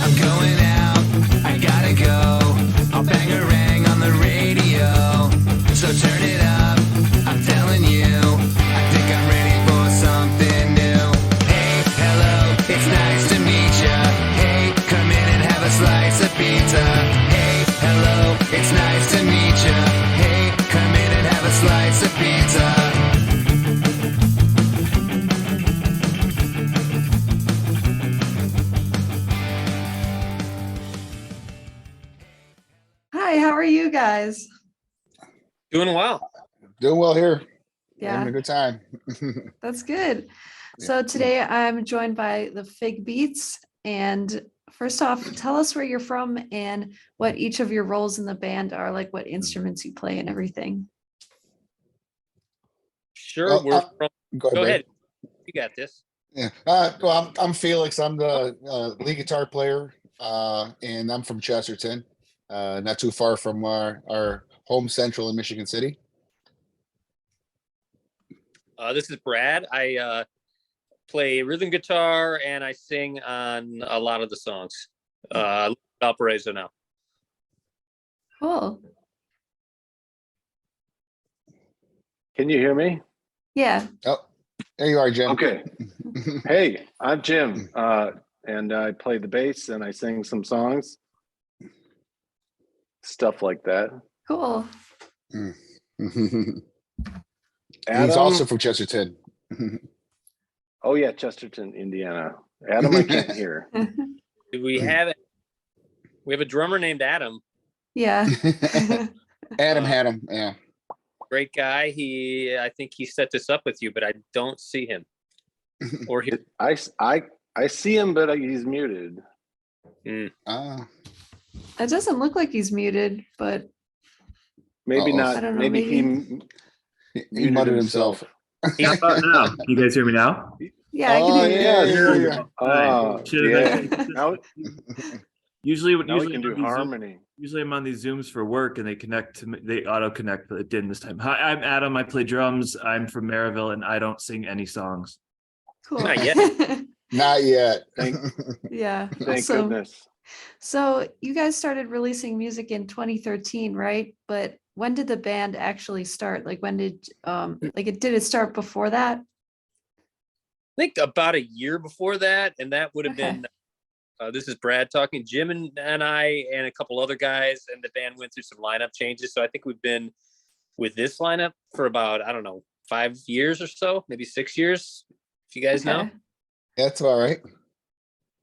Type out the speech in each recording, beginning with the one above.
I'm going out, I gotta go. I'll bang a rang on the radio. So turn it up, I'm telling you. I think I'm ready for something new. Hey, hello, it's nice to meet ya. Hey, come in and have a slice of pizza. Hey, hello, it's nice to meet ya. Hey, come in and have a slice of pizza. Hi, how are you guys? Doing well. Doing well here. Yeah, Having a good time. that's good. Yeah. So today I'm joined by the Figbeats. And first off, tell us where you're from and what each of your roles in the band are, like what instruments you play and everything. Sure, Well, we're from. Go Go Brad. ahead. You got this. Yeah. Well, I'm Felix. I'm the lead guitar player, and I'm from Chesterton, not too far from our home central in Michigan City. This is Brad. I play rhythm guitar and I sing on a lot of the songs. Valparaiso now. Cool. Can you hear me? Yeah. Oh, there you are, Jim. Okay. Hey, I'm Jim, and I play the bass and I sing some songs, stuff like that. Cool. He's Adam, also from Chesterton. oh yeah, Chesterton, Indiana. Adam, I can't hear. We have a drummer named Adam. Yeah. Adam had him. Yeah. Great guy. I think he set this up with you, but I don't see him. Or he. I see him, but he's muted. Ah. It doesn't look like he's muted, but Maybe Uh-oh. not. I don't know, Maybe maybe. He muted muttered himself. How about now? Can you guys hear me now? yeah, I Oh, can hear yeah, you. yeah. Oh, Should've yeah. been- Now, Usually, now we usually can I'm do on these Zoom- harmony. usually I'm on these Zooms for work and they connect to me. They auto connect, but it didn't this time. Hi, I'm Adam. I play drums. I'm from Maryville and I don't sing any songs. Cool. Not yet. Not yet. Yeah. Thank Awesome. goodness. So you guys started releasing music in 2013, right? But when did the band actually start? Like when did did it start before that? I think about a year before that, and that would have Okay. been. This is Brad talking. Jim and I and a couple other guys, and the band went through some lineup changes. So I think we've been with this lineup for about, I don't know, 5 years or so, maybe 6 years. If you guys know. Okay. That's all right.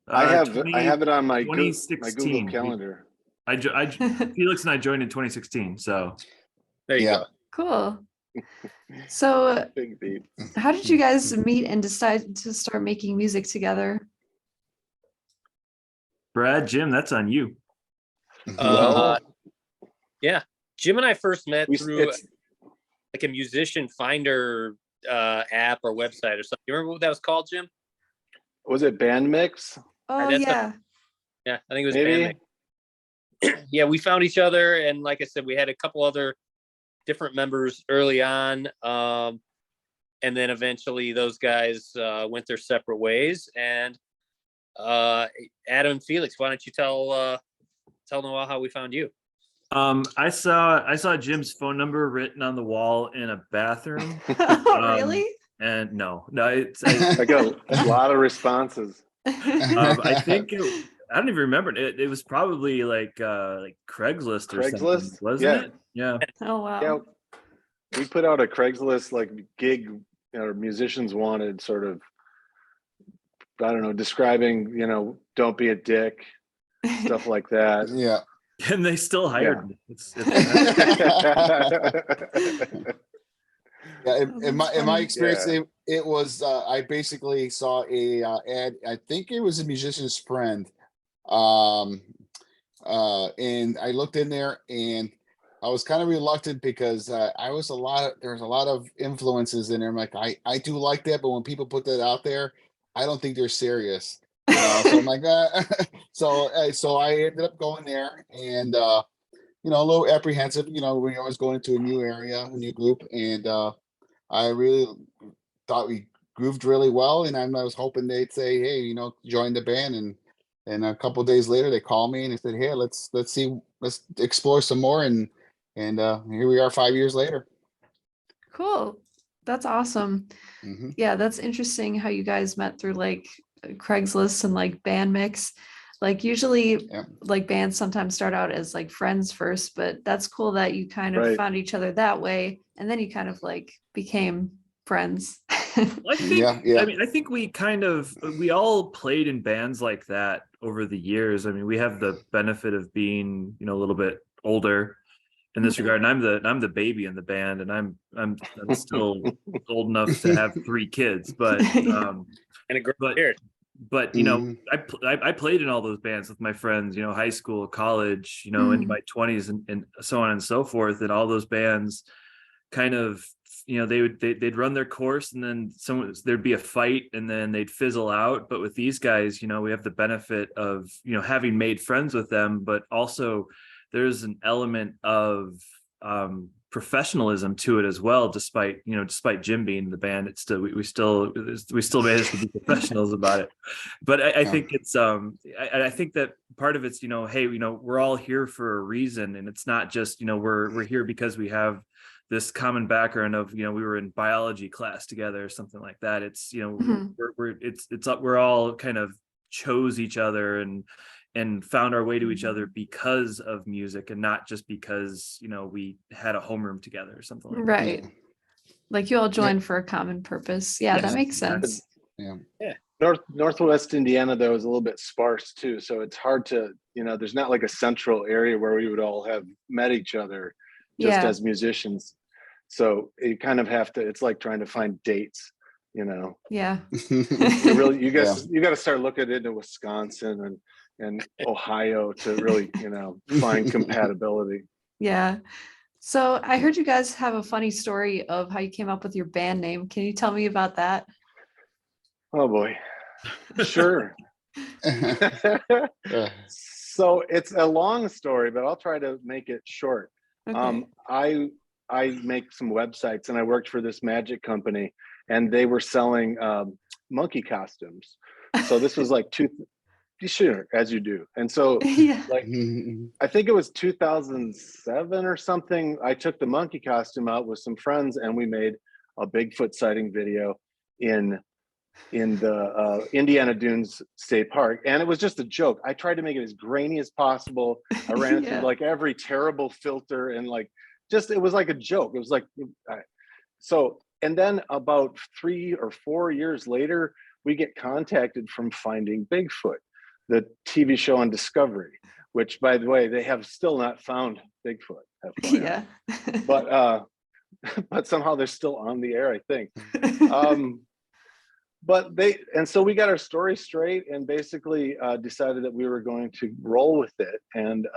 I have it on my Google 2016. Calendar. Felix and I joined in 2016. So There you Yeah. go. Cool. So Big beat. how did you guys meet and decide to start making music together? Brad, Jim, that's on you. Uh, yeah, Jim and I first met We- through it's- like a musician finder app or website or something. You remember what that was called, Jim? Was it Band Mix? Oh that's yeah. Yeah, I think it was Maybe. Bandmate. Yeah, we found each other, and like I said, we had a couple other different members early on, and then eventually those guys went their separate ways. And Adam and Felix, why don't you tell Noel how we found you? I saw Jim's phone number written on the wall in a bathroom. Really? And no, it's I got a lot of responses. I think I don't even remember it. It was probably like Craigslist or something, Craigslist? wasn't Yeah. it? Yeah. Oh wow. Yeah, we put out a Craigslist like gig, or musicians wanted, sort of, I don't know, describing, don't be a dick, stuff like that. Yeah. And they still hired me. Yeah, Oh, in that's my funny. experience, Yeah. it was I basically saw a ad. I think it was a musician's friend, and I looked in there, and I was kind of reluctant because there's a lot of influences in there. I'm like, I do like that, but when people put that out there, I don't think they're serious. So I'm like, so I ended up going there, and a little apprehensive. When you're always going into a new area, a new group, and I really thought we grooved really well, and I was hoping they'd say, hey, join the band, and And a couple days later, they called me and they said, "Hey, let's explore some more." And here we are 5 years later. Cool. That's awesome. Hmm. Yeah, that's interesting how you guys met through like Craigslist and like band mix. Like usually Yeah. like bands sometimes start out as like friends first, but that's cool that you kind of Right. found each other that way and then you kind of like became friends. I think, Yeah. I mean, I think we all played in bands like that over the years. I mean, we have the benefit of being, a little bit older in this regard. And I'm the baby in the band, and I'm still old enough to have 3 kids, but And a great but beard. but Mhm. I played in all those bands with my friends, high school, college, into Mhm. my 20s, and so on and so forth. And all those bands kind of, they'd run their course, and then there'd be a fight, and then they'd fizzle out. But with these guys, we have the benefit of having made friends with them, but also there's an element of professionalism to it as well. Despite Jim being in the band, it's still we still managed to be professionals about it. But I Yeah. think it's I think that part of it's hey, we're all here for a reason, and it's not just we're here because we have this common background of we were in biology class together or something like that. It's Mhm. we're all kind of chose each other and found our way to each other because of music, and not just because we had a homeroom together or something like that. Right. Like you all joined for a common purpose. Yeah, that Yes, makes exactly. sense. Yeah. Northwest Indiana, though, is a little bit sparse too. So it's hard to, there's not like a central area where we would all have met each other just Yeah. as musicians. So you kind of have to, it's like trying to find dates, Yeah. you Yeah. got to start looking into Wisconsin and Ohio to really, find compatibility. Yeah. So I heard you guys have a funny story of how you came up with your band name. Can you tell me about that? Oh boy. Sure. Uh, So it's a long story, but I'll try to make it short. Okay. I make some websites, and I worked for this magic company, and they were selling monkey costumes. So this was like sure, as you do. And so Yeah. like I think it was 2007 or something. I took the monkey costume out with some friends, and we made a Bigfoot sighting video in the Indiana Dunes State Park. And it was just a joke. I tried to make it as grainy as possible. I ran it through Yeah. like every terrible filter, and like it was like a joke. It was like and then about 3 or 4 years later, we get contacted from Finding Bigfoot, the TV show on Discovery, which, by the way, they have still not found Bigfoot, FYI. Yeah. But somehow they're still on the air, I think. So we got our story straight, and basically decided that we were going to roll with it. And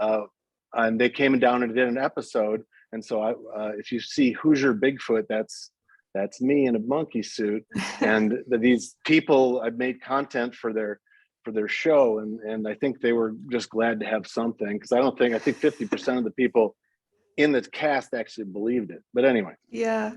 they came down and did an episode. And so if you see Hoosier Bigfoot, that's me in a monkey suit. And these people, I made content for their show, and I think they were just glad to have something, because I think 50% of the people in the cast actually believed it. But anyway. Yeah.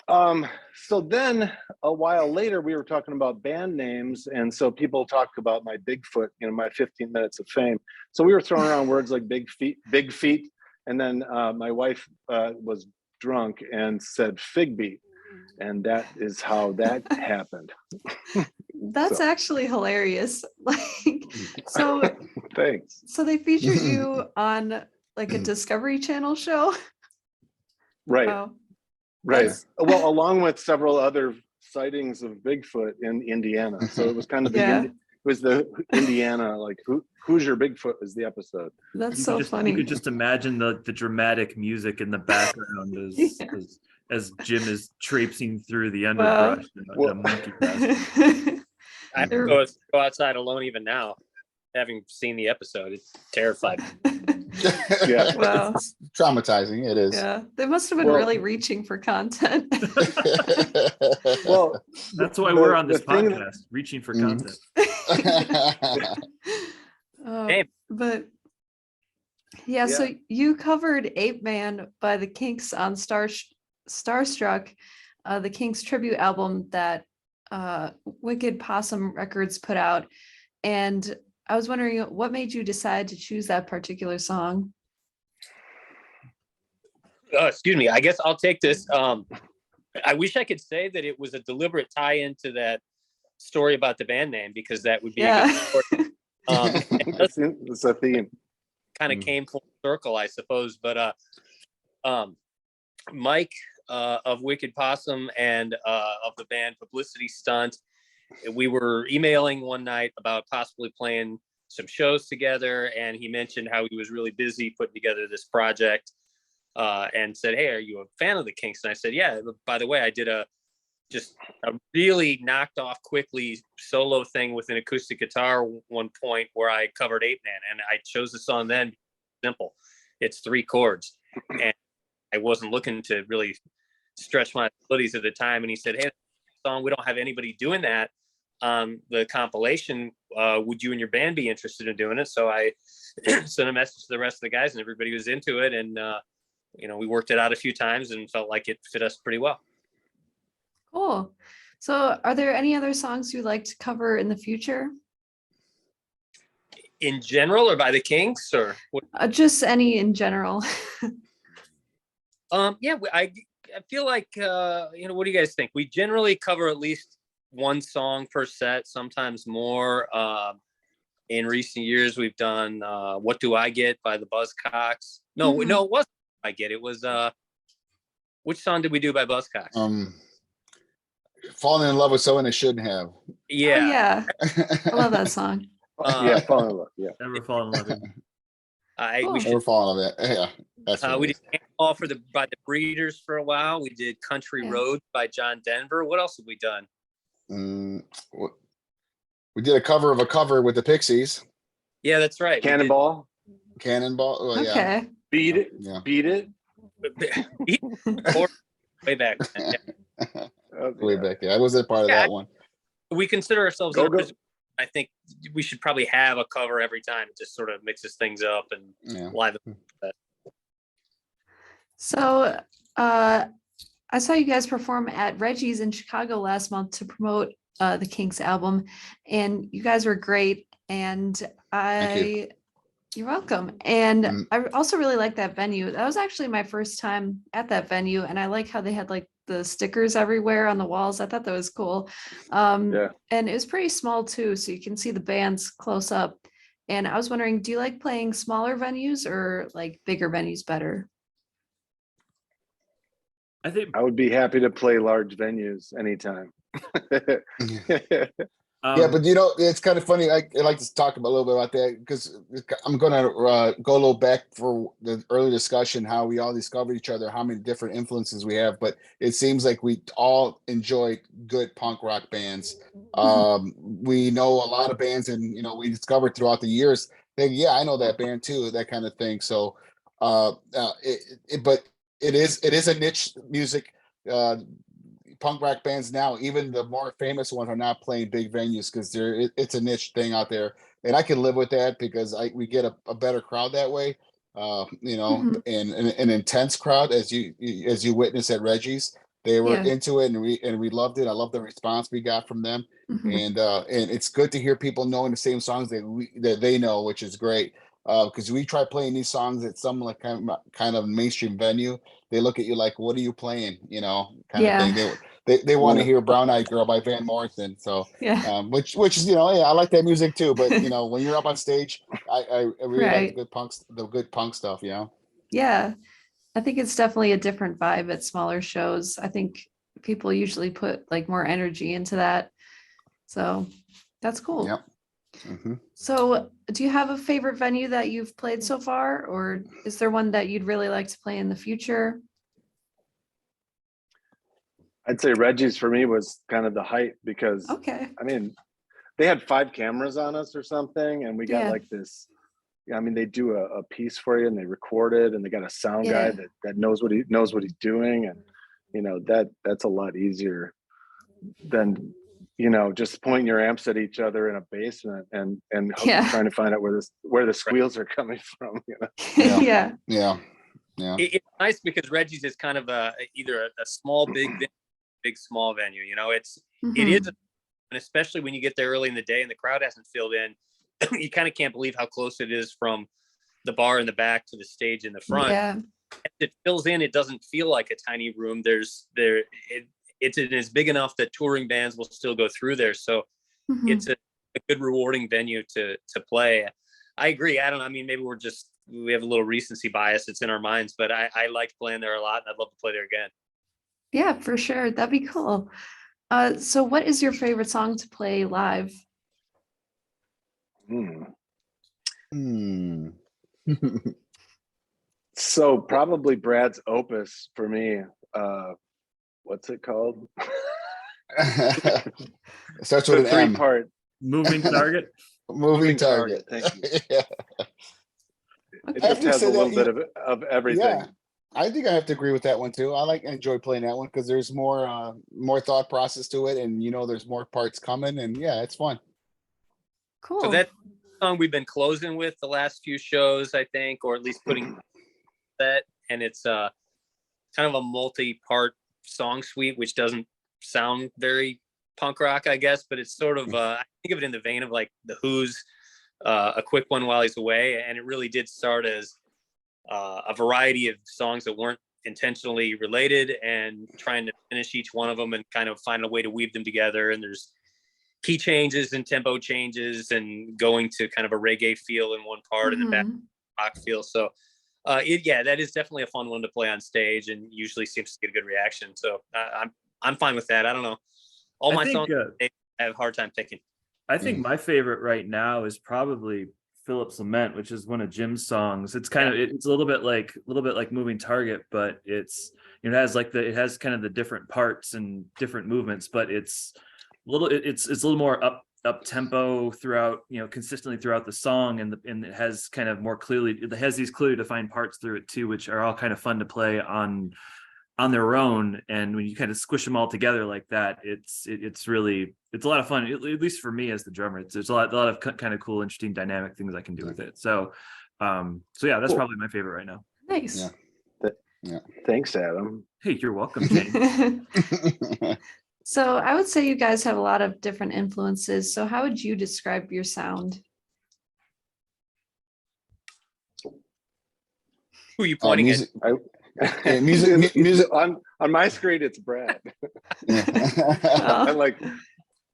So then a while later, we were talking about band names. And so people talk about my Bigfoot, my 15 minutes of fame. So we were throwing around words like big feet. And then my wife was drunk and said Figbeat. And that is how that happened. That's actually hilarious. Like, so Thanks. so they featured you on like a Discovery Channel show. Right. Wow. Right. That's- Well, along with several other sightings of Bigfoot in Indiana. So it was kind of Yeah. it was the Indiana, like Hoosier Bigfoot was the episode. That's so You funny. could just imagine the dramatic music in the background Yeah. as Jim is traipsing through the Wow. underbrush in a monkey costume. I They're- go outside alone even now, having seen the episode. It's terrified. Yeah. Wow. It's traumatizing. It is. Yeah. They must have been Well- really reaching for content. Well, That's why we're on this the thing podcast, reaching for Mhm. content. Hey. But yeah, so you covered Apeman by the Kinks on Starstruck, the Kinks tribute album that Wicked Possum Records put out. And I was wondering what made you decide to choose that particular song? Excuse me. I guess I'll take this. I wish I could say that it was a deliberate tie into that story about the band name, because that would be a Yeah. good story. It's a theme. Kind of came full circle, I suppose. But Mike of Wicked Possum and of the band Publicity Stunt, we were emailing one night about possibly playing some shows together, and he mentioned how he was really busy putting together this project, and said, "Hey, are you a fan of the Kinks?" And I said, "Yeah. By the way, I did a really knocked off quickly solo thing with an acoustic guitar one point where I covered Apeman, and I chose the song then. Simple, it's 3 chords, and I wasn't looking to really stretch my abilities at the time." And he said, "Hey, song, we don't have anybody doing that on the compilation. Would you and your band be interested in doing it?" So I sent a message to the rest of the guys, and everybody was into it. And we worked it out a few times and felt like it fit us pretty well. Cool. So are there any other songs you'd like to cover in the future? In general, or by the Kinks, or what? Just any in general. Yeah, I feel like what do you guys think? We generally cover at least one song per set, sometimes more. In recent years, we've done "What Do I Get" by the Buzzcocks. No, Mhm. no, it wasn't "I Get." It was which song did we do by Buzzcocks? Falling in love with someone I shouldn't have. Oh, Yeah. yeah. I love that song. Yeah, fall in love. Yeah. Never fall in love. Cool. We Never fall in love. Yeah, that's what we it did is. Cannonball by the Breeders for a while. We did Country Yeah. Road by John Denver. What else have we done? We did a cover of a cover with the Pixies. Yeah, that's right. Cannonball. Cannonball. Oh, yeah. Okay. Beat it. Yeah. Beat it. Way back then. Yeah. Way back there. I wasn't part of Yeah, that one. We consider ourselves Go, an go. original. I think we should probably have a cover every time. It just sort of mixes things up and Yeah. live. So I saw you guys perform at Reggie's in Chicago last month to promote the Kinks album, and you guys were great. And Thank you're welcome. And Mm. I also really like that venue. That was actually my first time at that venue, and I like how they had like the stickers everywhere on the walls. I thought that was cool. Yeah. And it was pretty small too, so you can see the bands close up. And I was wondering, do you like playing smaller venues or like bigger venues better? I think I would be happy to play large venues anytime. Yeah, but it's kind of funny. I like to talk a little bit about that because I'm going to go a little back for the early discussion, how we all discovered each other, how many different influences we have. But it seems like we all enjoy good punk rock bands. We know a lot of bands, and we discovered throughout the years. Yeah, I know that band too, that kind of thing. So, but it is a niche music. Punk rock bands now, even the more famous ones, are not playing big venues because it's a niche thing out there, and I can live with that because we get a better crowd that way, Mhm. and an intense crowd as you witness at Reggie's. They were Yeah. into it, and we loved it. I love the response we got from them, Mhm. and it's good to hear people knowing the same songs that they know, which is great. Because we try playing these songs at some like kind of mainstream venue, they look at you like, "What are you playing?" Kind of Yeah. thing. They want to Yeah. hear "Brown Eyed Girl" by Van Morrison. So, Yeah. which is hey, I like that music too. But when you're up on stage, I really like Right. the good punk stuff. Yeah. I think it's definitely a different vibe at smaller shows. I think people usually put like more energy into that. So that's cool. Yep. hmm So do you have a favorite venue that you've played so far, or is there one that you'd really like to play in the future? I'd say Reggie's for me was kind of the height because Okay. I mean they had 5 cameras on us or something, and we got Yeah. like this. I mean, they do a piece for you and they record it, and they got a sound guy Yeah. that knows what he's doing, and that's a lot easier than just pointing your amps at each other in a basement and Yeah. trying to find out where the squeals are coming from. Yeah. Yeah. Yeah. It's nice because Reggie's is kind of either a small big small venue. It is Mhm. a and especially when you get there early in the day and the crowd hasn't filled in, you kind of can't believe how close it is from the bar in the back to the stage in the front. Yeah. As it fills in, it doesn't feel like a tiny room. It is big enough that touring bands will still go through there. So Mhm. it's a good rewarding venue to play. I agree. I don't know. I mean, maybe we have a little recency bias. It's in our minds, but I like playing there a lot, and I'd love to play there again. Yeah, for sure. That'd be cool. So what is your favorite song to play live? Hmm. Hmm. So probably Brad's opus for me. What's it called? It starts The with an M. three-part Moving target. Moving target. Thank you. Yeah. It I have just to has say a that, little you bit of everything. Yeah, I think I have to agree with that one too. I enjoy playing that one because there's more thought process to it, and there's more parts coming, and yeah, it's fun. Cool. So that song we've been closing with the last few shows, I think, or at least putting that, and it's kind of a multi-part song suite, which doesn't sound very punk rock, I guess, but it's sort of I think of it in the vein of like the Who's A Quick One While He's Away, and it really did start as a variety of songs that weren't intentionally related, and trying to finish each one of them and kind of find a way to weave them together. And there's key changes and tempo changes, and going to kind of a reggae feel in one part and then back Mhm. rock feel. So that is definitely a fun one to play on stage, and usually seems to get a good reaction. So I'm fine with that. I don't know. All I my think, songs I have a hard time picking. I think my favorite right now is probably Philip's Lament, which is one of Jim's songs. It's kind of it's a little bit like Moving Target, but it has kind of the different parts and different movements, but it's a little more up tempo throughout, consistently throughout the song, and it has kind of it has these clearly defined parts through it too, which are all kind of fun to play on their own. And when you kind of squish them all together like that, it's a lot of fun, at least for me as the drummer. There's a lot of kind of cool, interesting dynamic things I can do with it. So yeah, that's Cool. probably my favorite right now. Nice. Yeah. Thanks, Adam. Hey, you're welcome, James. So I would say you guys have a lot of different influences. So how would you describe your sound? Who are you pointing Music. Yeah, music. on my screen, it's Brad. Yeah. I'm like,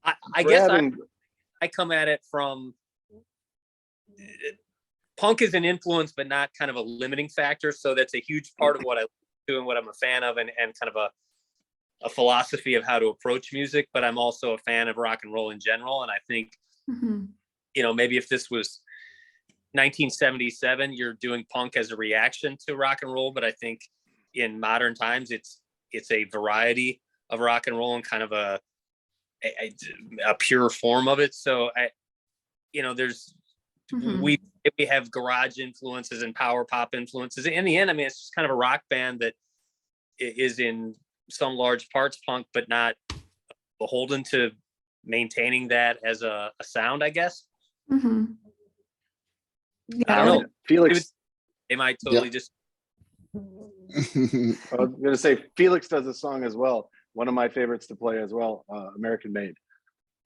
at? I guess Brad and I come at it from punk is an influence, but not kind of a limiting factor. So that's a huge part of what I do and what I'm a fan of, and kind of a philosophy of how to approach music. But I'm also a fan of rock and roll in general. And I think, Mhm. maybe if this was 1977, you're doing punk as a reaction to rock and roll. But I think in modern times, it's a variety of rock and roll and kind of a pure form of it. So there's Mhm. we have garage influences and power pop influences. In the end, I mean, it's just kind of a rock band that is in some large parts punk, but not beholden to maintaining that as a sound, I guess. Mhm. I Yeah. don't know. Felix. They might totally just. I was gonna say Felix does a song as well. One of my favorites to play as well, American Made.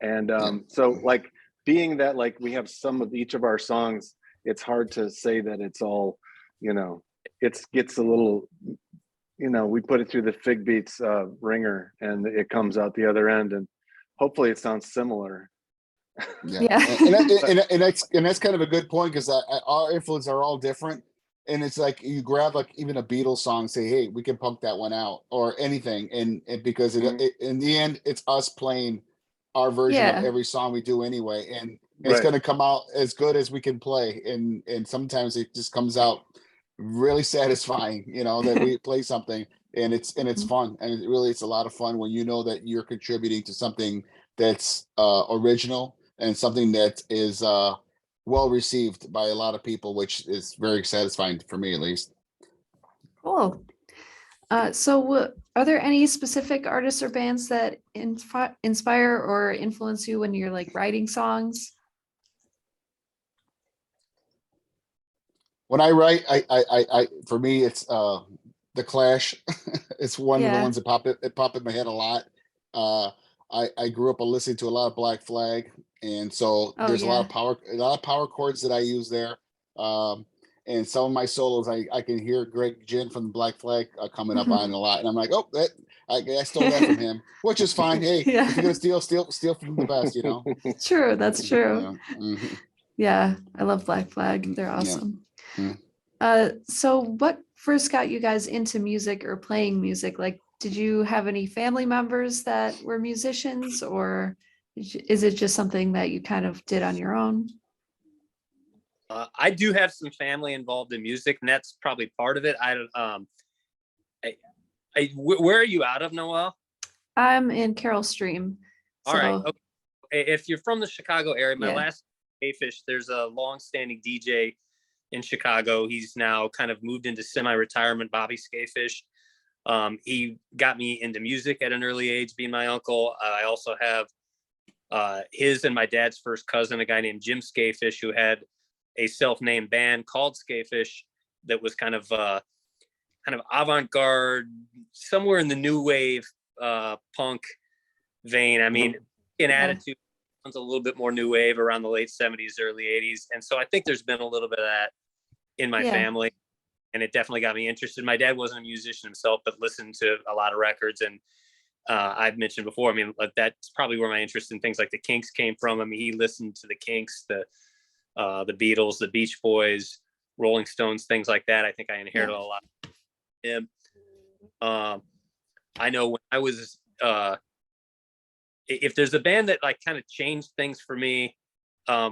And so like being that like we have some of each of our songs, it's hard to say that it's all, it gets a little, we put it through the Figbeats ringer and it comes out the other end, and hopefully it sounds similar. Yeah. And that's kind of a good point, because our influences are all different. And it's like you grab like even a Beatles song, say, hey, we can punk that one out, or anything, and because in the end, it's us playing our version of Yeah. every song we do anyway, and it's Right. going to come out as good as we can play, and sometimes it just comes out really satisfying, that we play something and it's fun, and it's a lot of fun when that you're contributing to something that's original and something that is well received by a lot of people, which is very satisfying for me, at least. Cool. So are there any specific artists or bands that inspire or influence you when you're like writing songs? When I write, I for me, it's The Clash. It's one of the Yeah. ones that pop in my head a lot. I grew up listening to a lot of Black Flag, and so Oh there's yeah. a lot of power chords that I use there. And some of my solos, I can hear Greg Ginn from Black Flag coming up on Mhm. a lot, and I'm like, oh, that I stole that from him, which is fine. Hey, Yeah. if you're gonna steal from the best, you know. True, that's true. Yeah, Yeah, I love Black Flag. They're yeah. awesome. Mm. So what first got you guys into music or playing music? Like, did you have any family members that were musicians, or is it just something that you kind of did on your own? I do have some family involved in music, and that's probably part of it. I don't. Where are you out of, Noel? I'm in Carroll Stream. All right. So Okay. If you're from the Chicago area, my yeah. last Fish, there's a long-standing DJ in Chicago. He's now kind of moved into semi-retirement, Bobby Skafish. He got me into music at an early age, being my uncle. I also have his and my dad's first cousin, a guy named Jim Skafish, who had a self-named band called Skafish that was kind of avant-garde, somewhere in the new wave punk vein. I mean, in attitude, sounds a little bit more new wave around the late 70s, early 80s. And so I think there's been a little bit of that in my family. And it definitely got me interested. My dad wasn't a musician himself, but listened to a lot of records. And I've mentioned before, I mean, that's probably where my interest in things like the Kinks came from. I mean, he listened to the Kinks, the Beatles, the Beach Boys, Rolling Stones, things like that. I think I inherited a lot from him. I know when I was, if there's a band that like kind of changed things for me,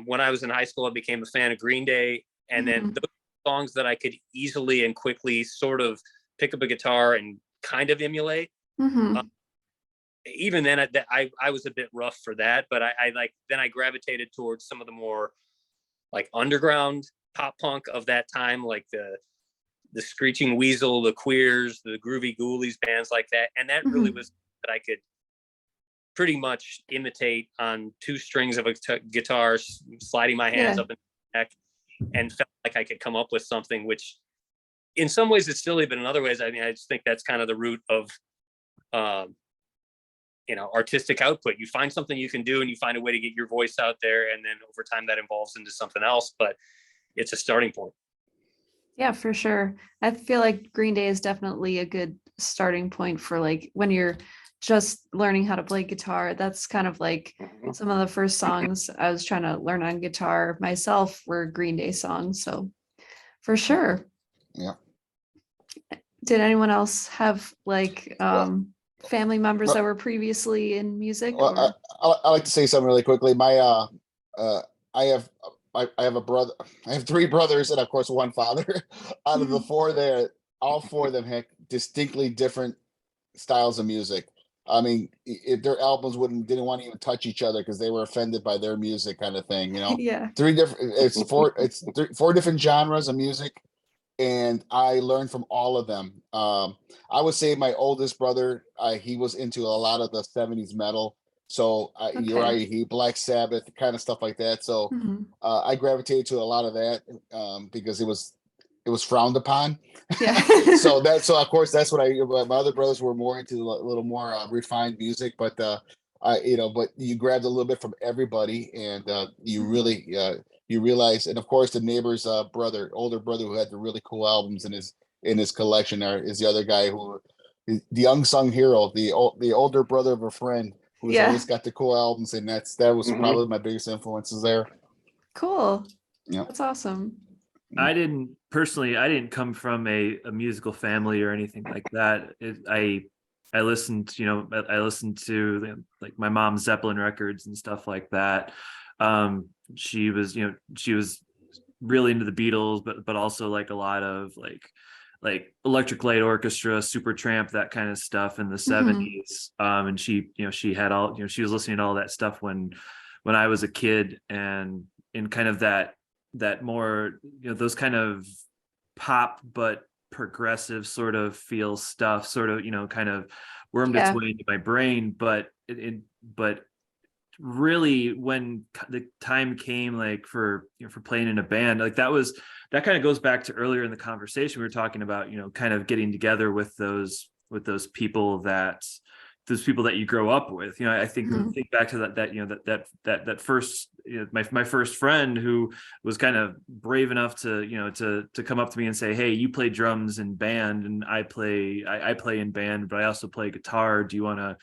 when I was in high school, I became a fan of Green Day. And then those songs that I could easily and quickly sort of pick up a guitar and kind of emulate. Even then, I was a bit rough for that, but then I gravitated towards some of the more like underground pop punk of that time, like the Screeching Weasel, the Queers, the Groovy Ghoulies, bands like that. And that really was that I could pretty much imitate on two strings of a guitar, sliding my hands up in the neck, and felt like I could come up with something, which in some ways is silly, but in other ways, I mean, I just think that's kind of the root of, artistic output. You find something you can do and you find a way to get your voice out there. And then over time that evolves into something else, but it's a starting point. Yeah, for sure. I feel like Green Day is definitely a good starting point for like when you're just learning how to play guitar. That's kind of like some of the first songs I was trying to learn on guitar myself were Green Day songs. So for sure. Yeah. Did anyone else have like family members that were previously in music? Well, I like to say something really quickly. My I have a brother. I have three brothers and of course one father. Out of the four there, all four of them had distinctly different styles of music. I mean, if their albums didn't want to even touch each other because they were offended by their music, kind of thing. You know, Yeah. four different genres of music, and I learned from all of them. I would say my oldest brother, he was into a lot of the '70s metal. So you're right, he Black Sabbath kind of stuff like that. So I gravitated to a lot of that because it was frowned upon. Yeah. so of course that's what my other brothers were more into, a little more refined music, but but you grabbed a little bit from everybody, and you really you realize. And of course the neighbor's older brother who had the really cool albums in his collection is the other guy who the unsung hero, the older brother of a friend who's always got the cool albums, and that was probably my biggest influences there. Cool. Yeah, that's awesome. I didn't come from a musical family or anything like that. I listened to like my mom's Zeppelin records and stuff like that. She was really into the Beatles, but also like a lot of like Electric Light Orchestra, Supertramp, that kind of stuff in the 70s. And she had all, she was listening to all that stuff when I was a kid, and in kind of that more, those kind of pop but progressive sort of feel stuff sort of, kind of wormed its way into my brain. But but really when the time came like for playing in a band, like that kind of goes back to earlier in the conversation we were talking about, kind of getting together with those people that those people that you grow up with. I think Mhm. think back to that first, my first friend who was kind of brave enough to to come up to me and say, hey, you play drums in band and I play in band, but I also play guitar. Do you want to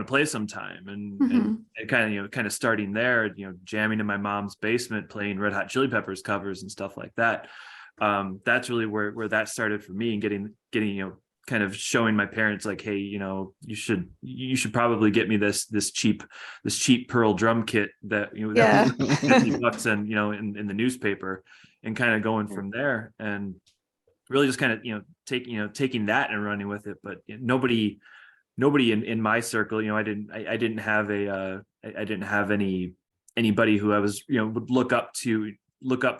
play sometime? And Mhm. kind of starting there, jamming in my mom's basement, playing Red Hot Chili Peppers covers and stuff like that. That's really where that started for me, and getting kind of showing my parents like, hey, you should probably get me this cheap Pearl drum kit that Yeah. that was $50 and in the newspaper, and kind of going from there, and really just kind of taking that and running with it. But nobody in my circle, I didn't have anybody who I was would look up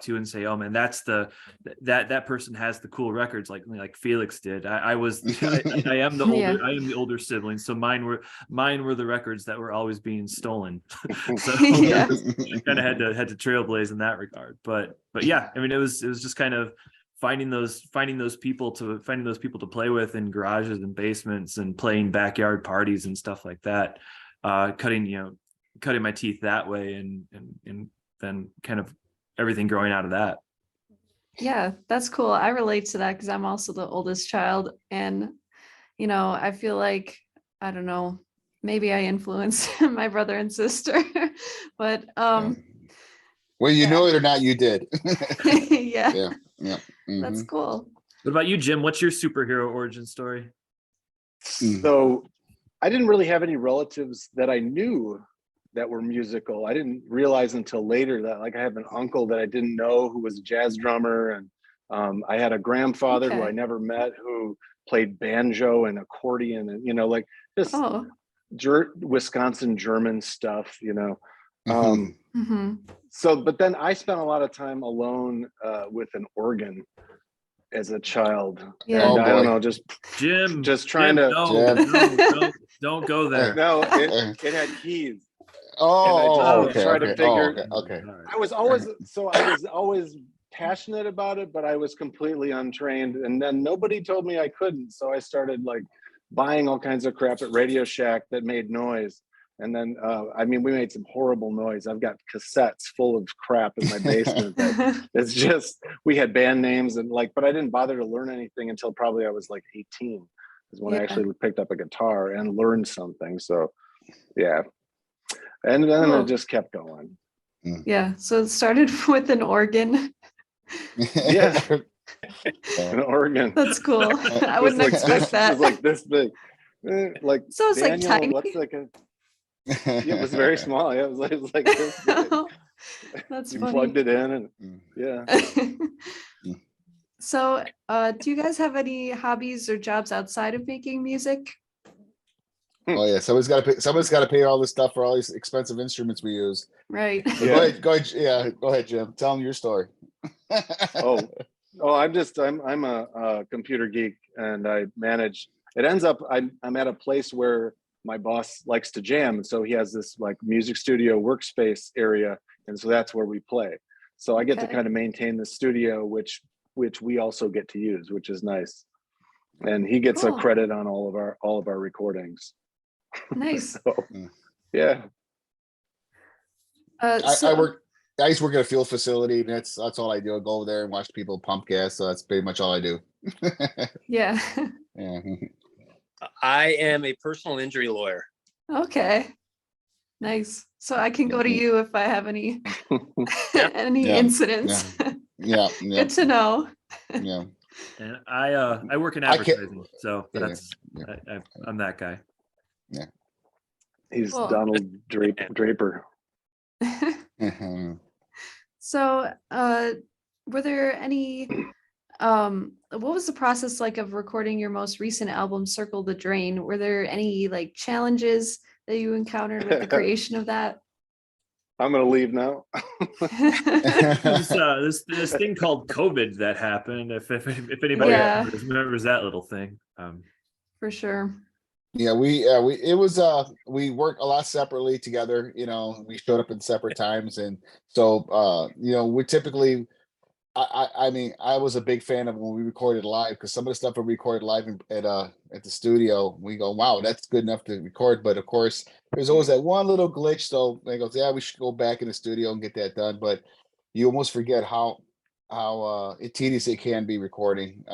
to and say, oh man, that's that person has the cool records like Felix did. I am the older Yeah. I am the older sibling, so mine were the records that were always being stolen. So Yeah. kind of had to trailblaze in that regard. But yeah, I mean, it was just kind of finding those people to play with in garages and basements and playing backyard parties and stuff like that. Cutting my teeth that way, and then kind of everything growing out of that. Yeah, that's cool. I relate to that because I'm also the oldest child. And, I feel like, I don't know, maybe I influence my brother and sister. But Well, you yeah. know it or not, you did. Yeah, Yeah. that's Mhm. cool. What about you, Jim? What's your superhero origin story? So I didn't really have any relatives that I knew that were musical. I didn't realize until later that like I have an uncle that I didn't know who was a jazz drummer, and I had a grandfather who I Okay. never met who played banjo and accordion, and like just Oh. Wisconsin German stuff. Mhm. Hmm. So, but then I spent a lot of time alone with an organ as a child, Yeah. and Oh I don't boy. know, just Jim, trying to. no, Jim. don't go there. No, it had keys. Oh, Just okay, try to okay. figure. Okay. All right. I was always passionate about it, but I was completely untrained. And then nobody told me I couldn't, so I started like buying all kinds of crap at Radio Shack that made noise. And then, we made some horrible noise. I've got cassettes full of crap in my basement. It's just, we had band names but I didn't bother to learn anything until probably I was like 18, is when I Yeah. actually picked up a guitar and learned something. So, yeah. And then Cool. it just kept going. Yeah. So it started with an organ. Yeah. An organ. That's cool. I It was wouldn't like expect this. that. It was like this big. Like So it's like Daniel, tiny. what's like a? Yeah, it was very small. Yeah, it was like this big. That's You funny. plugged it in, and yeah. So, do you guys have any hobbies or jobs outside of making music? Oh yeah, someone's got to pay all this stuff for all these expensive instruments we use. Right. So go ahead. Yeah, go ahead, Jim. Tell them your story. Oh, I'm a computer geek, and I manage. It ends up I'm at a place where my boss likes to jam, and so he has this like music studio workspace area, and so that's where we play. So I get to Okay. kind of maintain the studio, which we also get to use, which is nice. And he gets a Cool. credit on all of our recordings. Nice. So, yeah. I So, used to work at a field facility, and that's all I do. I go over there and watch people pump gas. So that's pretty much all I do. yeah. Yeah. I am a personal injury lawyer. Okay. Nice. So I can go to you if I have any any Yeah. incidents. Yeah. Good to know. Yeah. And I work in I can't- advertising, so Yeah, that's yeah. I'm that guy. He's Cool. Donald Draper. So, were there any what was the process like of recording your most recent album, Circle the Drain? Were there any like challenges that you encountered with the creation of that? I'm gonna leave now. This thing called COVID that happened. If anybody Yeah. remembers that little thing. For sure. Yeah, we work a lot separately together. We showed up at separate times, and so we typically I mean, I was a big fan of when we recorded live, because some of the stuff we recorded live at the studio, we go, wow, that's good enough to record. But of course, there's always that one little glitch. So they goes, yeah, we should go back in the studio and get that done. But you almost forget how tedious it can be recording.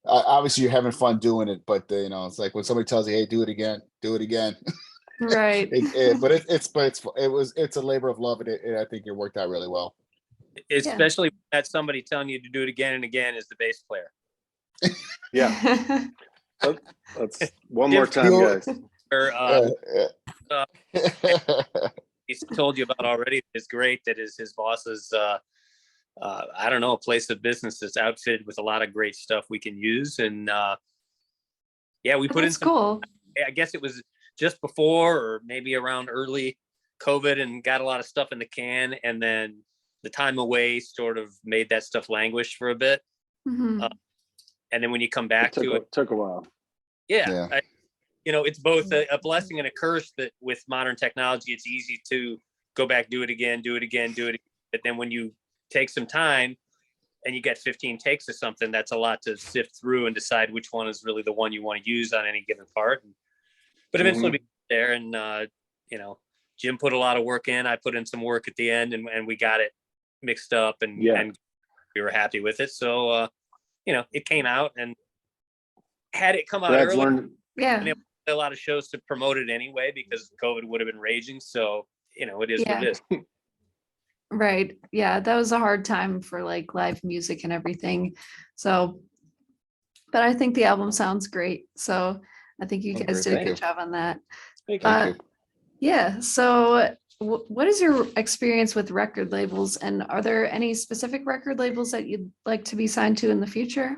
Obviously you're having fun doing it. But it's like when somebody tells you, hey, do it again, do it again. Right. But it's a labor of love, and I think it worked out really well. Especially when that's somebody telling you to do it again and again as the bass player. Yeah, let's one Jim more time, guys. Or, Yeah. he's told you about already is great. That is his boss's, I don't know, a place of business that's outfitted with a lot of great stuff we can use. And yeah, we put in That's some, cool. I guess it was just before or maybe around early COVID, and got a lot of stuff in the can. And then the time away sort of made that stuff languish for a bit. Mhm. And then when you come back to it, Took a while. yeah, it's both a blessing and a curse that with modern technology, it's easy to go back, do it again. But then when you take some time and you get 15 takes of something, that's a lot to sift through and decide which one is really the one you want to use on any given part. But eventually we get there, and Jim put a lot of work in. I put in some work at the end, and we got it mixed up, and we were happy with it. So it came out, and had it come out Brad's early, learned. Yeah. a lot of shows to promote it anyway because COVID would have been raging. So it is what it is. Right. Yeah, that was a hard time for like live music and everything. So, but I think the album sounds great. So I think you Oh, guys great. did a Thank good you. job on that. Thank Thank you. Yeah. So what is your experience with record labels, and are there any specific record labels that you'd like to be signed to in the future?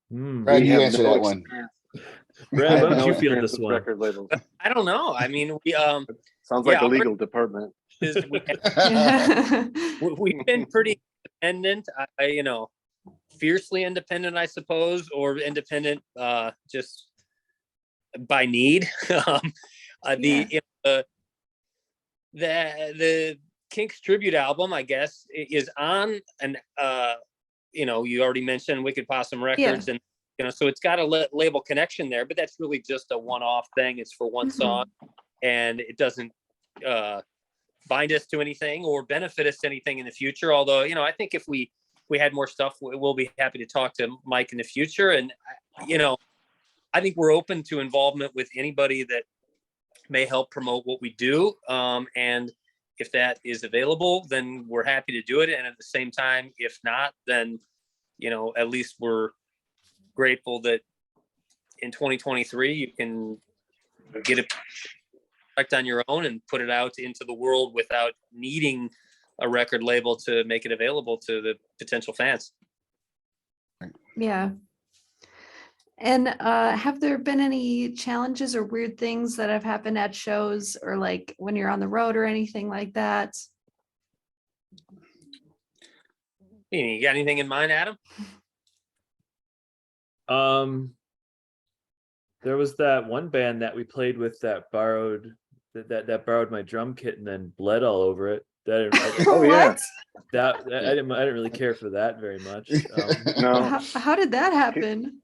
Brad, We you have answer no that one. experience. Brad, I have why don't no you field experience this with one? record labels. I don't know. I mean, we Sounds like Yeah, a legal department. we've been pretty independent. Fiercely independent, I suppose, or independent just by need. The Kinks tribute album, I guess, is on, and you already mentioned Wicked Possum Records, and so it's got a label connection there, but that's really just a one-off thing. It's for one song, and it doesn't bind us to anything or benefit us to anything in the future. Although, I think if we had more stuff, we'll be happy to talk to Mike in the future. And, I think we're open to involvement with anybody that may help promote what we do. And if that is available, then we're happy to do it. And at the same time, if not, then, at least we're grateful that in 2023, you can get it on your own and put it out into the world without needing a record label to make it available to the potential fans. Yeah. And have there been any challenges or weird things that have happened at shows, or like when you're on the road or anything like that? You got anything in mind, Adam? There was that one band that we played with that borrowed my drum kit and then bled all over it. Oh yeah. What? I didn't really care for that very much. No. How did that happen?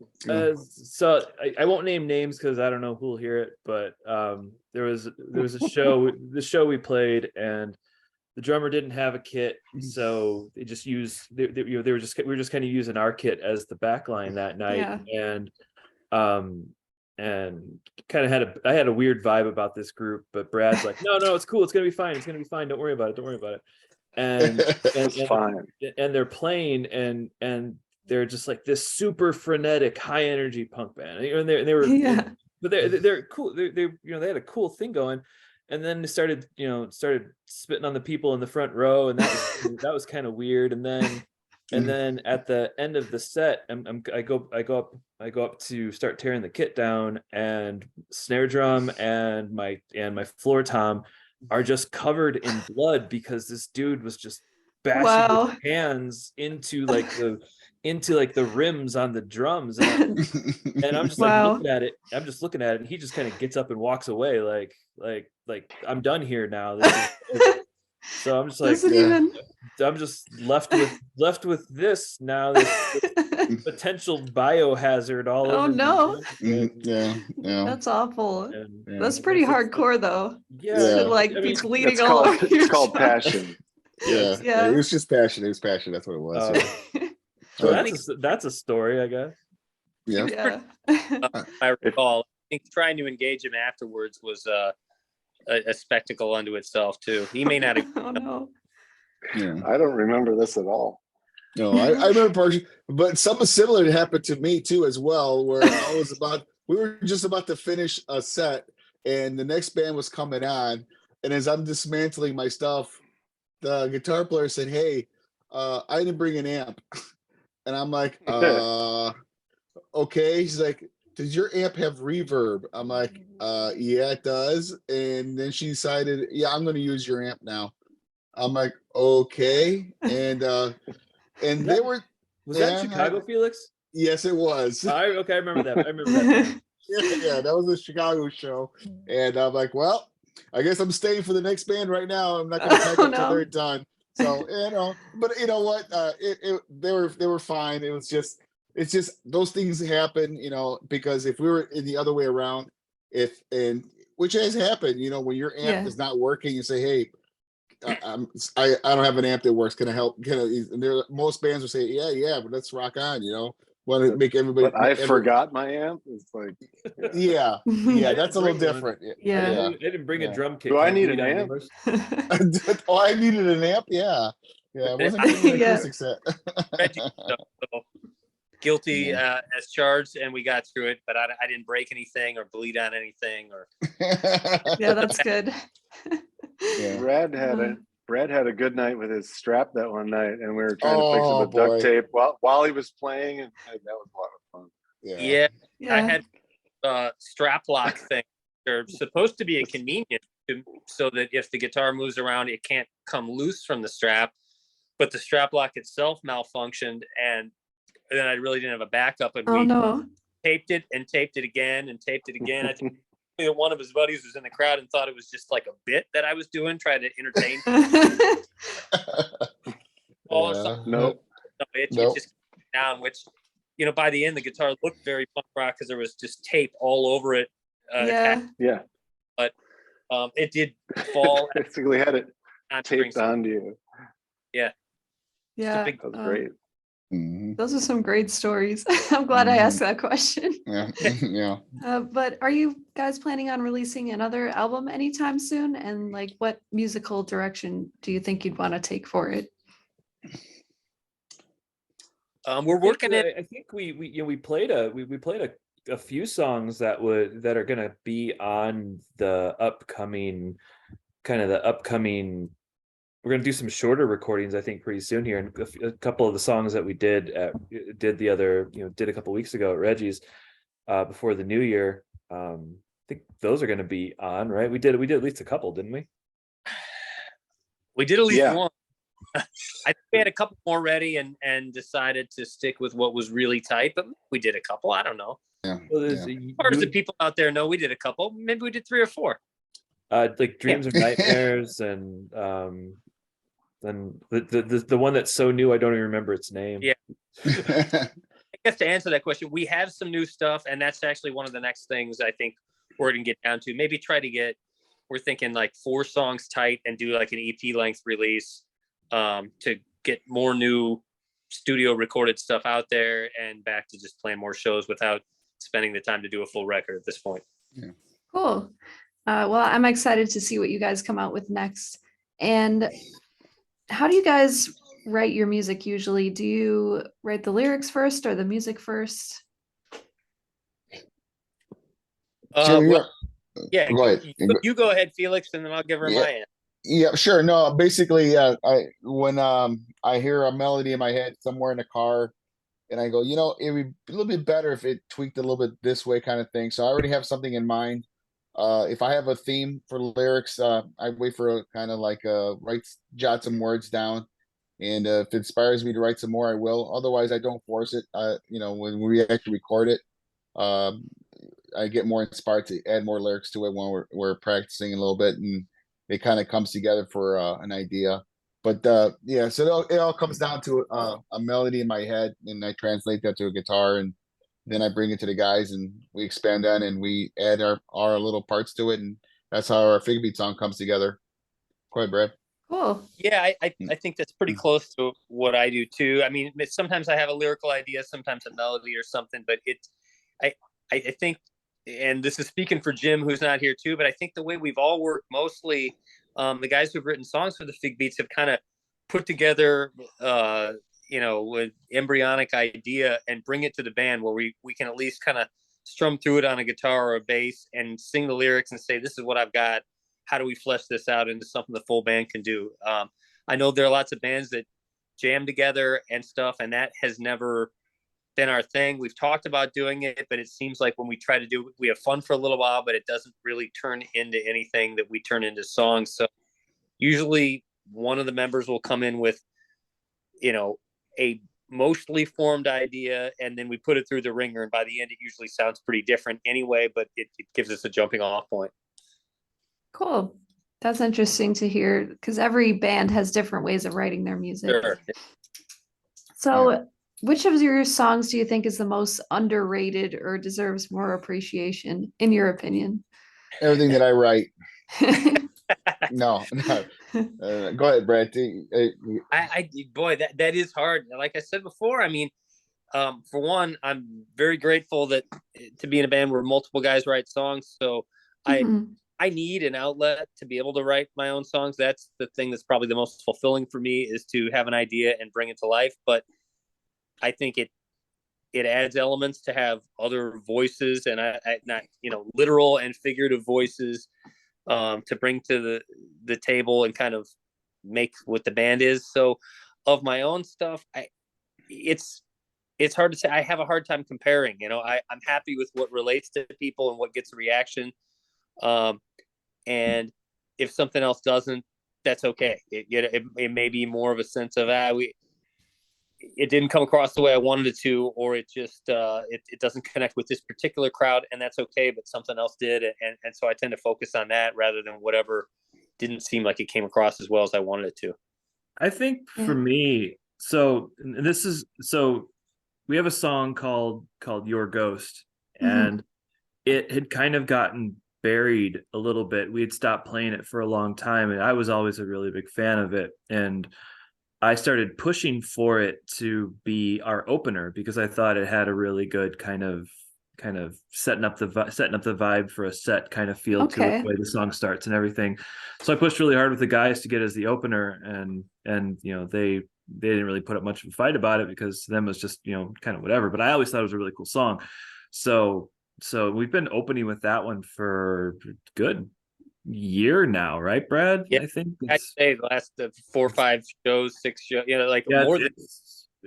So I won't name names because I don't know who'll hear it, but there was a show, the show we played, and the drummer didn't have a kit, so they just used we were just kind of using our kit as the backline that night. And kind of I had a weird vibe about this group, but Brad's like, no, it's cool, it's gonna be fine, don't worry about it. And It's fine. and they're playing, and they're just like this super frenetic, high energy punk band, and they were but they're cool. They had a cool thing going, and then they started spitting on the people in the front row, and that was kind of weird. And then at the end of the set, I go up to start tearing the kit down, and snare drum and my floor tom are just covered in blood because this dude was just bashing his hands into the rims on the drums, and I'm just like looking at it. And he just kind of gets up and walks away like I'm done here now. So I'm just like, Does it Yeah. even? I'm just left with this now. This potential biohazard all Oh, over. no. Yeah, yeah, That's awful. And yeah. That's pretty hardcore though. Yeah, To Yeah. like I be mean, bleeding It's all called over it's your called truck. passion. Yeah, Yeah. It was just passion. It was passion. That's what it was. Oh. Yeah. So Uh, that's a story, I guess. yeah. Yeah. I recall. I think trying to engage him afterwards was a spectacle unto itself too. He may not have. Oh no. Yeah. I don't remember this at all. No, I remember partially, but something similar happened to me too as well, where we were just about to finish a set and the next band was coming on. And as I'm dismantling my stuff, the guitar player said, "Hey, I didn't bring an amp." And I'm like, okay. She's like, "Does your amp have reverb?" I'm like, yeah, it does. And then she decided, yeah, I'm gonna use your amp now. I'm like, okay. And they were, Was that in yeah, Chicago, Felix? yes, it was. Okay, I remember that. I remember that. Yeah, that was a Chicago show. And I'm like, well, I guess I'm staying for the next band right now. I'm not gonna pack Oh, up till no. they're done. So, but you know what? They were fine. It's just those things happen, because if we were in the other way around, which has happened, when your amp Yeah. is not working, you say, "Hey, I don't have an amp that works. Can I help?" And most bands will say, "Yeah, but let's rock on." Want to make everybody. But I forgot my amp. It's like, Yeah, I that's didn't a little bring one. different. Yeah. I didn't bring a Yeah. drum kit. Do I Can need beat an it amp? anymore? Oh, I needed an amp. Yeah, it wasn't even an Yeah. acoustic set. Reggie stuff, so guilty as charged, and we got through it. But I didn't break anything or bleed on anything. Or Yeah, that's good. Yeah. Brad had a good night with his strap that one night, and we were trying to fix it Oh, with duct boy. tape while he was playing, and that was a lot of fun. yeah, Yeah. I had strap lock thing. They're supposed to be a convenience so that if the guitar moves around, it can't come loose from the strap. But the strap lock itself malfunctioned, and then I really didn't have a backup, and Oh we no. taped it and taped it again and taped it again. I think one of his buddies was in the crowd and thought it was just like a bit that I was doing, trying to entertain or something. Nope. No, it Nope. just came down, which, by the end, the guitar looked very punk rock because there was just tape all over it. Yeah. Yeah, It did fall. basically had it on taped strings. onto you. Yeah. big- That was great. Mhm. Those are some great stories. I'm glad I asked that question. Yeah, yeah. But are you guys planning on releasing another album anytime soon? And like, what musical direction do you think you'd want to take for it? We're working it. I think we played a few songs that are gonna be on the upcoming we're gonna do some shorter recordings, I think, pretty soon here, and a couple of the songs that we did a couple weeks ago at Reggie's before the new year. I think those are gonna be on, right? We did at least a couple, didn't we? We did at least Yeah. one. I think we had a couple more ready and decided to stick with what was really tight, but we did a couple. I don't know. Yeah. Well, As far as the people out there know, we did a couple. Maybe we did 3 or 4. like Dreams of Nightmares, and then the one that's so new I don't even remember its name. Yeah. I guess to answer that question, we have some new stuff, and that's actually one of the next things I think we're going to get down to. Maybe we're thinking like 4 songs tight and do like an EP length release to get more new studio recorded stuff out there and back to just playing more shows without spending the time to do a full record at this point. Cool. Well, I'm excited to see what you guys come out with next. And how do you guys write your music usually? Do you write the lyrics first or the music first? Jimmy, Well, yeah, go ahead. you go ahead, Felix, and then I'll give her Yeah. my answer. Yeah, sure. No, basically, when I hear a melody in my head somewhere in the car, and I go, it'd be a little bit better if it tweaked a little bit this way, kind of thing. So I already have something in mind. If I have a theme for lyrics, I wait for a kind of like jot some words down, and if it inspires me to write some more, I will. Otherwise, I don't force it. When we actually record it, I get more inspired to add more lyrics to it when we're practicing a little bit, and it kind of comes together for an idea. But yeah, so it all comes down to a melody in my head, and I translate that to a guitar, and then I bring it to the guys, and we expand on, and we add our little parts to it, and that's how our Figbeat song comes together. Go ahead, Brad. Cool. Yeah, I Mm. think that's pretty close to what I do too. I mean, sometimes I have a lyrical idea, sometimes a melody or something, but I, I think, and this is speaking for Jim, who's not here too, but I think the way we've all worked mostly, the guys who've written songs for the Figbeats have kind of put together, with embryonic idea and bring it to the band where we can at least kind of strum through it on a guitar or a bass and sing the lyrics and say, this is what I've got. How do we flesh this out into something the full band can do? I know there are lots of bands that jam together and stuff, and that has never been our thing. We've talked about doing it, but it seems like when we try to do it, we have fun for a little while, but it doesn't really turn into anything that we turn into songs. So usually one of the members will come in with, a mostly formed idea, and then we put it through the ringer, and by the end, it usually sounds pretty different anyway, but it gives us a jumping off point. Cool. That's interesting to hear because every band has different ways of writing their music. Sure. So, which of your songs do you think is the most underrated or deserves more appreciation, in your opinion? Everything that I write. No. Go ahead, Brad. Boy, that is hard. Like I said before, I mean, for one, I'm very grateful to be in a band where multiple guys write songs. So Mhm. I need an outlet to be able to write my own songs. That's the thing that's probably the most fulfilling for me, is to have an idea and bring it to life. But I think it adds elements to have other voices, and I not literal and figurative voices, to bring to the table and kind of make what the band is. So of my own stuff, it's hard to say. I have a hard time comparing. I'm happy with what relates to people and what gets a reaction. And if something else doesn't, that's okay. It may be more of a sense of it didn't come across the way I wanted it to, or it just it doesn't connect with this particular crowd, and that's okay. But something else did, and so I tend to focus on that rather than whatever didn't seem like it came across as well as I wanted it to. I think Yeah. for me, so we have a song called Your Ghost, and it had kind of gotten buried a little bit. We had stopped playing it for a long time, and I was always a really big fan of it. And I started pushing for it to be our opener because I thought it had a really good kind of setting up the vibe for a set kind of feel to Okay. the way the song starts and everything. So I pushed really hard with the guys to get as the opener, and they didn't really put up much of a fight about it because to them it was just kind of whatever. But I always thought it was a really cool song. So we've been opening with that one for a good year now, right, Brad? Yeah, I think I'd say the last 4 or 5 shows, 6 shows, more than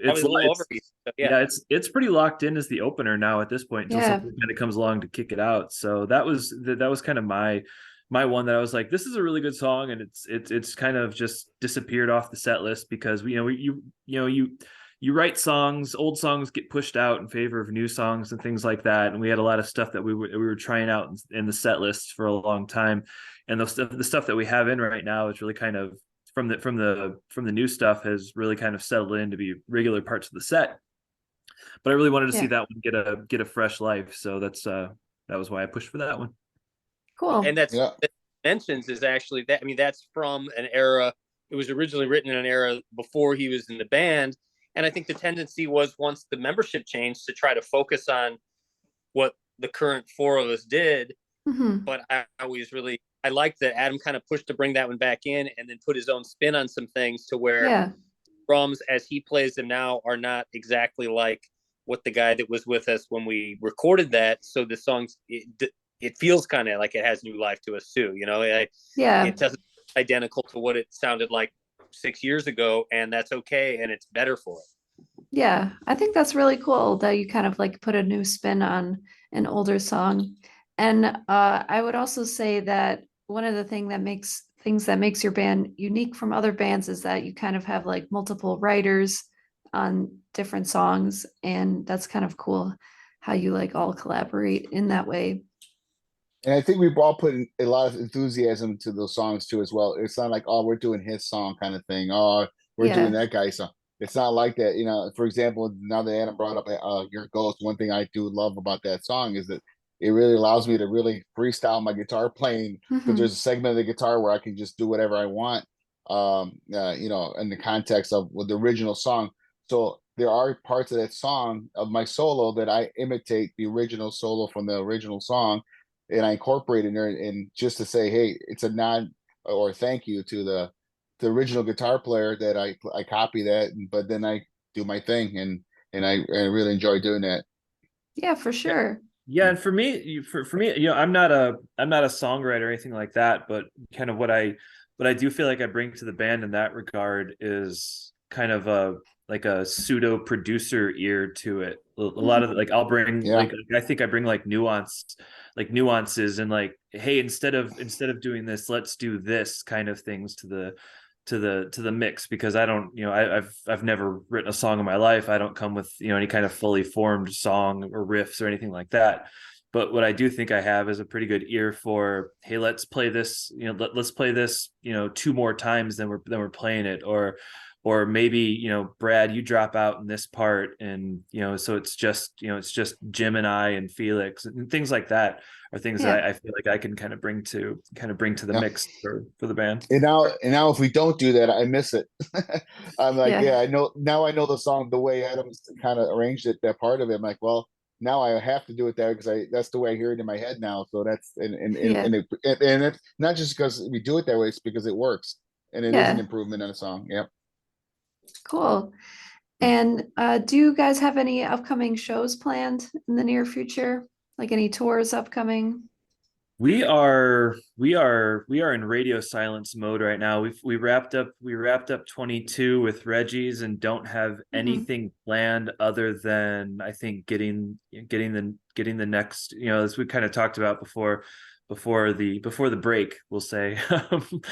probably a little over. So, yeah, it's pretty locked in as the opener now at this point until Yeah. something kind of comes along to kick it out. So that was kind of my one that I was like, this is a really good song, and it's kind of just disappeared off the set list because you write songs, old songs get pushed out in favor of new songs and things like that, and we had a lot of stuff that we were trying out in the set list for a long time, and the stuff that we have in right now is really kind of from the new stuff has really kind of settled in to be regular parts of the set. But I really wanted to see that one get a fresh life, so that was why I pushed for that one. Cool. And that mentions is actually that. I mean, that's from an era. It was originally written in an era before he was in the band, and I think the tendency was once the membership changed to try to focus on what the current 4 of us did. But I liked that Adam kind of pushed to bring that one back in and then put his own spin on some things to where drums as he plays them now are not exactly like what the guy that was with us when we recorded that. So the songs, it feels kind of like it has new life to us too. It doesn't identical to what it sounded like 6 years ago, and that's okay, and it's better for it. Yeah, I think that's really cool that you kind of like put a new spin on an older song. And I would also say that one of the things that makes your band unique from other bands is that you kind of have like multiple writers on different songs, and that's kind of cool how you like all collaborate in that way. And I think we've all put in a lot of enthusiasm to those songs too, as well. It's not like, oh, we're doing his song kind of thing. Oh, we're doing Yeah. that guy's song. It's not like that. For example, now that Adam brought up Your Ghost, one thing I do love about that song is that it really allows me to really freestyle my guitar playing, because Hmm. there's a segment of the guitar where I can just do whatever I want, in the context of with the original song. So there are parts of that song of my solo that I imitate the original solo from the original song, and I incorporate in there, and just to say, hey, it's a nod or thank you to the original guitar player that I copy that, but then I do my thing, and I really enjoy doing that. Yeah, for sure. Yeah, and for me, for me, I'm not a songwriter or anything like that, but kind of what I do feel like I bring to the band in that regard is kind of a like a pseudo producer ear to it. A lot of like I'll bring Yeah, like I think I bring like nuances and like, hey, instead of doing this, let's do this kind of things to the mix, because I don't, I've never written a song in my life. I don't come with, any kind of fully formed song or riffs or anything like that. But what I do think I have is a pretty good ear for, hey, let's play this, let's play this, two more times than we're playing it, or maybe, Brad, you drop out in this part, and so it's just Jim and I and Felix and things like that are things that Yeah. I feel like I can kind of bring to the yeah. mix for the band. And now, if we don't do that, I miss it. I'm like, Yeah. yeah, I know now. I know the song the way Adams kind of arranged it. That part of it, I'm like, well, now I have to do it there because that's the way I hear it in my head now. So that's Yeah. and it's not just because we do it that way; it's because it works, and it is an Yeah. improvement in a song. Yep. Cool. And do you guys have any upcoming shows planned in the near future? Like any tours upcoming? We are in radio silence mode right now. We wrapped up 22 with Reggie's and don't have Hmm. anything planned other than, I think, getting the next, as we kind of talked about before the break, we'll say.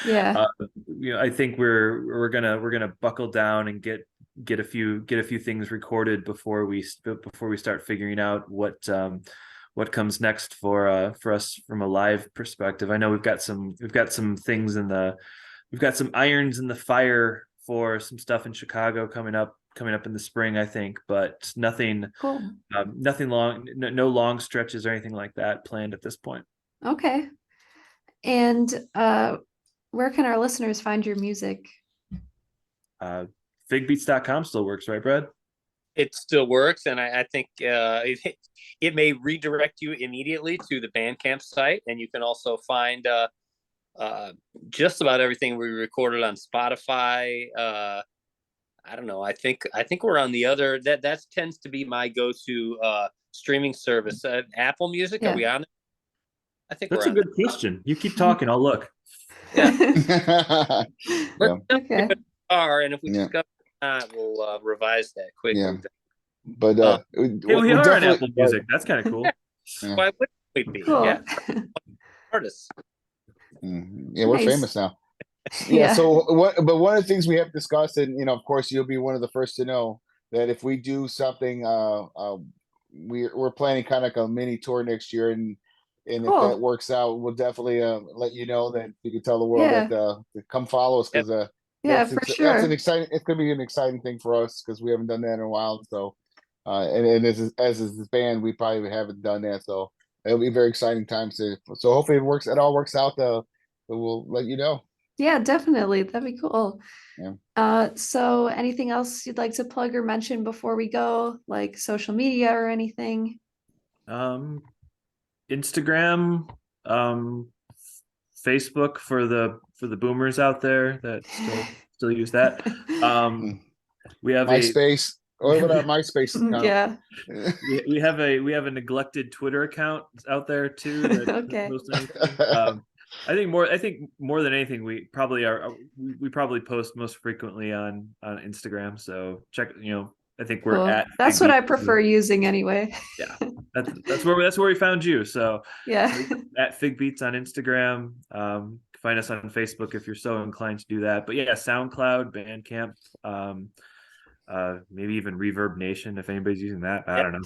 Yeah. uh, I think we're gonna buckle down and get a few things recorded before we start figuring out what comes next for us from a live perspective. I know we've got some things we've got some irons in the fire for some stuff in Chicago coming up in the spring, I think, but Cool. nothing long, no long stretches or anything like that planned at this point. Okay. And where can our listeners find your music? Uh, Figbeats.com still works, right, Brad? It still works, and I think it may redirect you immediately to the Bandcamp site, and you can also find just about everything we recorded on Spotify. I don't know. I think we're on the other. That tends to be my go-to streaming service. Apple Music. Are Yeah. we on? I think That's we're a on. good question. You keep talking, I'll look. Yeah. Yeah, Let's Okay. and if we yeah, discover not, we'll revise that yeah. quickly. But Uh, Hey, we we're are on definitely Apple Music. That's kind of cool. yeah, why wouldn't we be? Cool. Yeah, artists. yeah, we're Nice. famous now. Yeah. Yeah. So but one of the things we have discussed, and of course, you'll be one of the first to know that if we do something, we're planning kind of like a mini tour next year, and if that Cool. works out, we'll definitely let you know, that you can tell the world that Yeah. to come follow us, Yep. because Yeah, for that's an sure. exciting. It's gonna be an exciting thing for us because we haven't done that in a while. So, and as is this band, we probably haven't done that. So it'll be a very exciting time. So hopefully it works. It all works out. We'll let you know. Yeah, definitely. That'd be cool. Yeah. So anything else you'd like to plug or mention before we go, like social media or anything? Um, Instagram, um, Facebook for the boomers out there that still use that. Um, Mm. we have a MySpace. we, What about MySpace account? Yeah. we have a neglected Twitter account out there too that doesn't Okay. post anything. I think more than anything, we probably post most frequently on Instagram. So check, I think we're Cool. at That's what Figbeat. I prefer using anyway. Yeah, that's where we found you. So Yeah. at Figbeats on Instagram. Find us on Facebook if you're so inclined to do that. But yeah, SoundCloud, Bandcamp, maybe even Reverb Nation if anybody's using that. I don't know.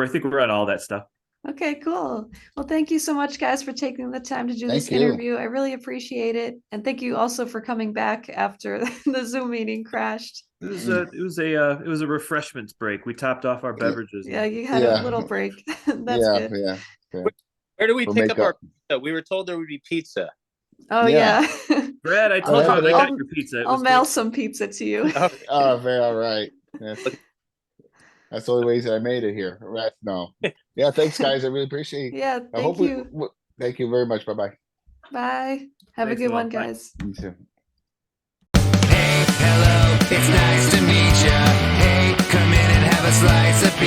I think we're on all that stuff. Okay, cool. Well, thank you so much, guys, for taking the time to do this Thank you. interview. I really appreciate it. And thank you also for coming back after the Zoom meeting crashed. It was a refreshments break. We topped off our beverages. Yeah, and- you had Yeah. a little break. That's Yeah, good. yeah. Where do we For pick up our makeup. pizza? We were told there would be pizza. Oh, Yeah. yeah. Brad, I told you happened I to got that? your pizza. It I'll was mail delicious. some pizza to you. Okay. Oh, very all right. That's the only ways that I made it here. Right? No. Yeah, thanks, guys. I really appreciate. Yeah, I hope thank you. Thank you very much. Bye bye. Bye. Have a Thanks, good Will. one, Bye. guys. You too. Hey, hello, it's nice to meet ya. Hey, come in and have a slice of